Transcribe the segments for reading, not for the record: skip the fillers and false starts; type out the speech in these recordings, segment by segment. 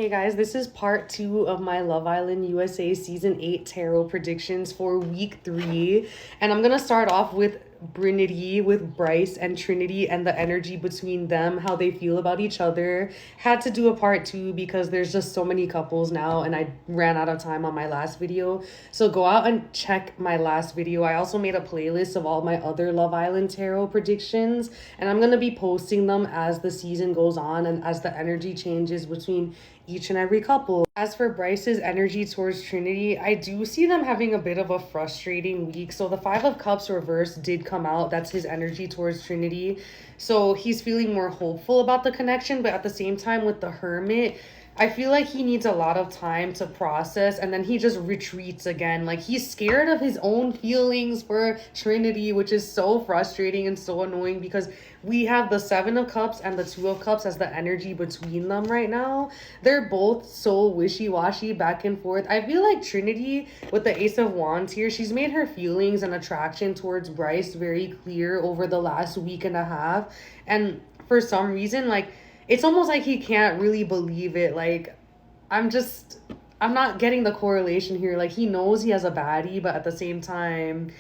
Hey guys, this is part 2 of my Love Island USA Season 8 tarot predictions for week 3. And I'm going to start off with Brinity, with Bryce and Trinity, and the energy between them, how they feel about each other. Had to do a part 2 because there's just so many couples now and I ran out of time on my last video. So go out and check my last video. I also made a playlist of all my other Love Island tarot predictions, and I'm going to be posting them as the season goes on and as the energy changes between each and every couple. As for Bryce's energy towards Trinity, I do see them having a bit of a frustrating week. So the Five of Cups reverse did come out. That's his energy towards Trinity. So he's feeling more hopeful about the connection, but at the same time with the Hermit, I feel like he needs a lot of time to process, and then he just retreats again. Like, he's scared of his own feelings for Trinity, which is so frustrating and so annoying because we have the Seven of Cups and the Two of Cups as the energy between them right now. They're both so wishy-washy, back and forth. I feel like Trinity, with the Ace of Wands here, she's made her feelings and attraction towards Bryce very clear over the last week and a half. And for some reason, like, it's almost like he can't really believe it. Like, I'm not getting the correlation here. Like, he knows he has a baddie, but at the same time,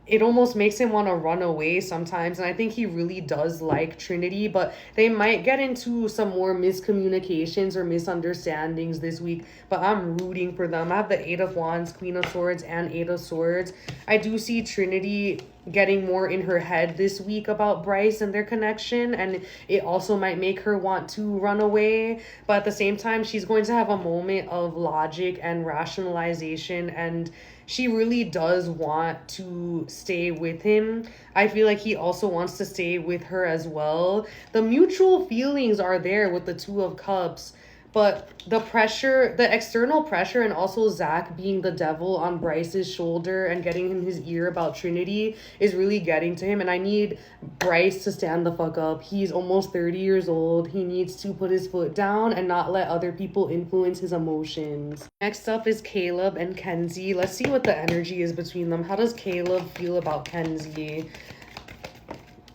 it almost makes him want to run away sometimes. And I think he really does like Trinity, but they might get into some more miscommunications or misunderstandings this week. But I'm rooting for them. I have the Eight of Wands, Queen of Swords, and Eight of Swords. I do see Trinity getting more in her head this week about Bryce and their connection, and it also might make her want to run away. But at the same time, she's going to have a moment of logic and rationalization, and she really does want to stay with him. I feel like he also wants to stay with her as well. The mutual feelings are there with the Two of Cups, but the pressure, the external pressure, and also Zach being the devil on Bryce's shoulder and getting in his ear about Trinity is really getting to him. And I need Bryce to stand the fuck up. He's almost 30 years old. He needs to put his foot down and not let other people influence his emotions. Next up is Caleb and Kenzie. Let's see what the energy is between them. How does Caleb feel about Kenzie?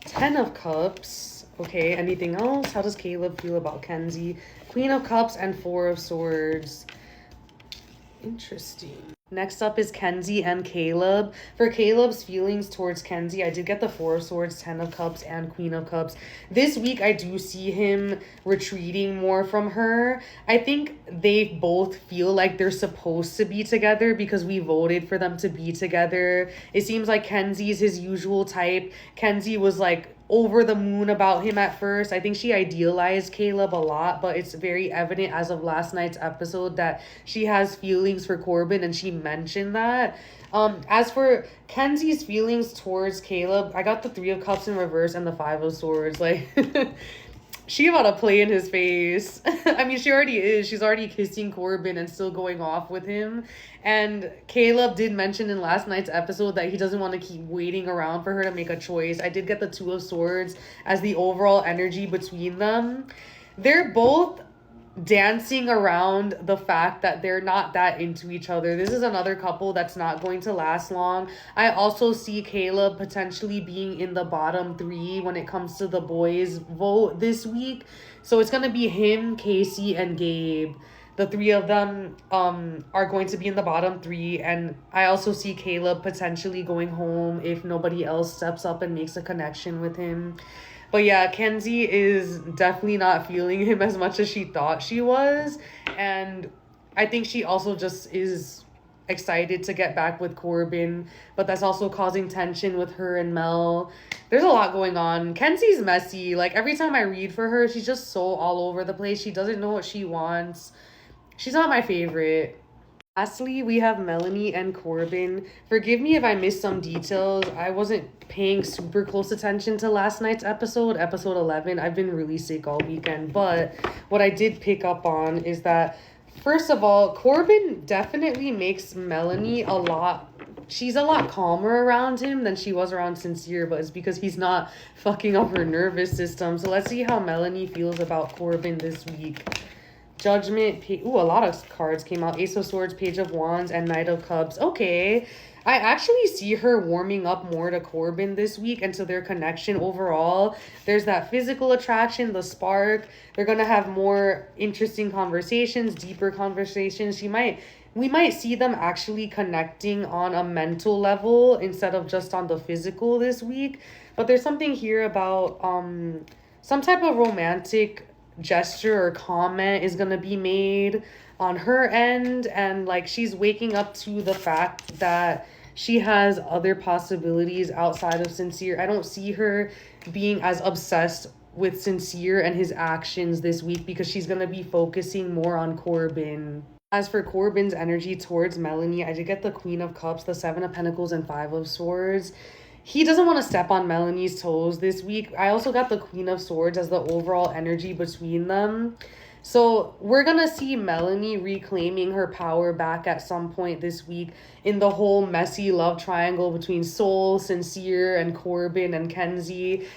Ten of Cups. Okay, anything else? How does Caleb feel about Kenzie? Queen of Cups and Four of Swords. Interesting. Next up is Kenzie and Caleb. For Caleb's feelings towards Kenzie, I did get the Four of Swords, Ten of Cups, and Queen of Cups. This week, I do see him retreating more from her. I think they both feel like they're supposed to be together because we voted for them to be together. It seems like Kenzie's his usual type. Kenzie was like over the moon about him at first. I think she idealized Caleb a lot, but it's very evident as of last night's episode that she has feelings for Corbin, and she mentioned that. As for Kenzie's feelings towards Caleb, I got the Three of Cups in reverse and the Five of Swords. Like, she about to play in his face. I mean, she already is. She's already kissing Corbin and still going off with him. And Caleb did mention in last night's episode that he doesn't want to keep waiting around for her to make a choice. I did get the Two of Swords as the overall energy between them. They're both dancing around the fact that they're not that into each other. This is another couple that's not going to last long. I also see Caleb potentially being in the bottom 3 when it comes to the boys' vote this week. So it's going to be him, Casey, and Gabe. The 3 of them are going to be in the bottom 3, and I also see Caleb potentially going home if nobody else steps up and makes a connection with him. But yeah, Kenzie is definitely not feeling him as much as she thought she was. And I think she also just is excited to get back with Corbin. But that's also causing tension with her and Mel. There's a lot going on. Kenzie's messy. Like, every time I read for her, she's just so all over the place. She doesn't know what she wants. She's not my favorite. Lastly, we have Melanie and Corbin. Forgive me if I missed some details. I wasn't paying super close attention to last night's episode 11. I've been really sick all weekend. But what I did pick up on is that, first of all, Corbin definitely makes Melanie she's a lot calmer around him than she was around Sincere, but it's because he's not fucking up her nervous system. So let's see how Melanie feels about Corbin this week. Judgment. Ooh, a lot of cards came out. Ace of Swords, Page of Wands, and Knight of Cups. Okay. I actually see her warming up more to Corbin this week and to their connection overall. There's that physical attraction, the spark. They're going to have more interesting conversations, deeper conversations. We might see them actually connecting on a mental level instead of just on the physical this week. But there's something here about some type of romantic gesture or comment is going to be made on her end, and like she's waking up to the fact that she has other possibilities outside of Sincere. I don't see her being as obsessed with Sincere and his actions this week because she's going to be focusing more on Corbin. As for Corbin's energy towards Melanie, I did get the Queen of Cups, the Seven of Pentacles, and Five of Swords. He doesn't want to step on Melanie's toes this week. I also got the Queen of Swords as the overall energy between them. So we're going to see Melanie reclaiming her power back at some point this week in the whole messy love triangle between Soul, Sincere, and Corbin and Kenzie.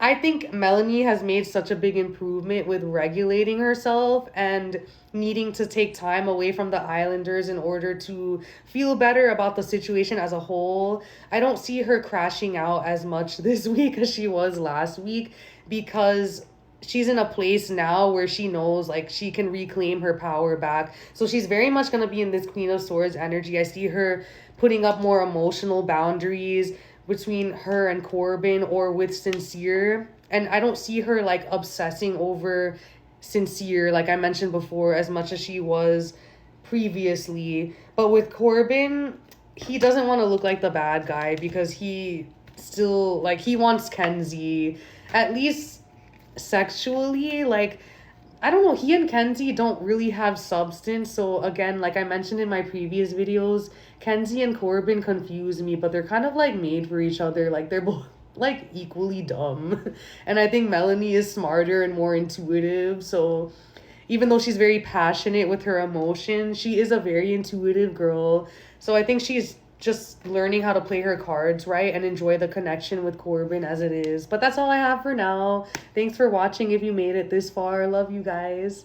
I think Melanie has made such a big improvement with regulating herself and needing to take time away from the Islanders in order to feel better about the situation as a whole. I don't see her crashing out as much this week as she was last week because she's in a place now where she knows like she can reclaim her power back. So she's very much going to be in this Queen of Swords energy. I see her putting up more emotional boundaries between her and Corbin or with Sincere. And I don't see her like obsessing over Sincere, like I mentioned before, as much as she was previously. But with Corbin, he doesn't want to look like the bad guy because he still, like, he wants Kenzie, at least sexually. Like, I don't know, he and Kenzie don't really have substance. So again, like I mentioned in my previous videos, Kenzie and Corbin confuse me, but they're kind of like made for each other. Like they're both like equally dumb. And I think Melanie is smarter and more intuitive. So even though she's very passionate with her emotions, she is a very intuitive girl. So I think she's just learning how to play her cards right and enjoy the connection with Corbin as it is. But that's all I have for now. Thanks for watching if you made it this far. Love you guys.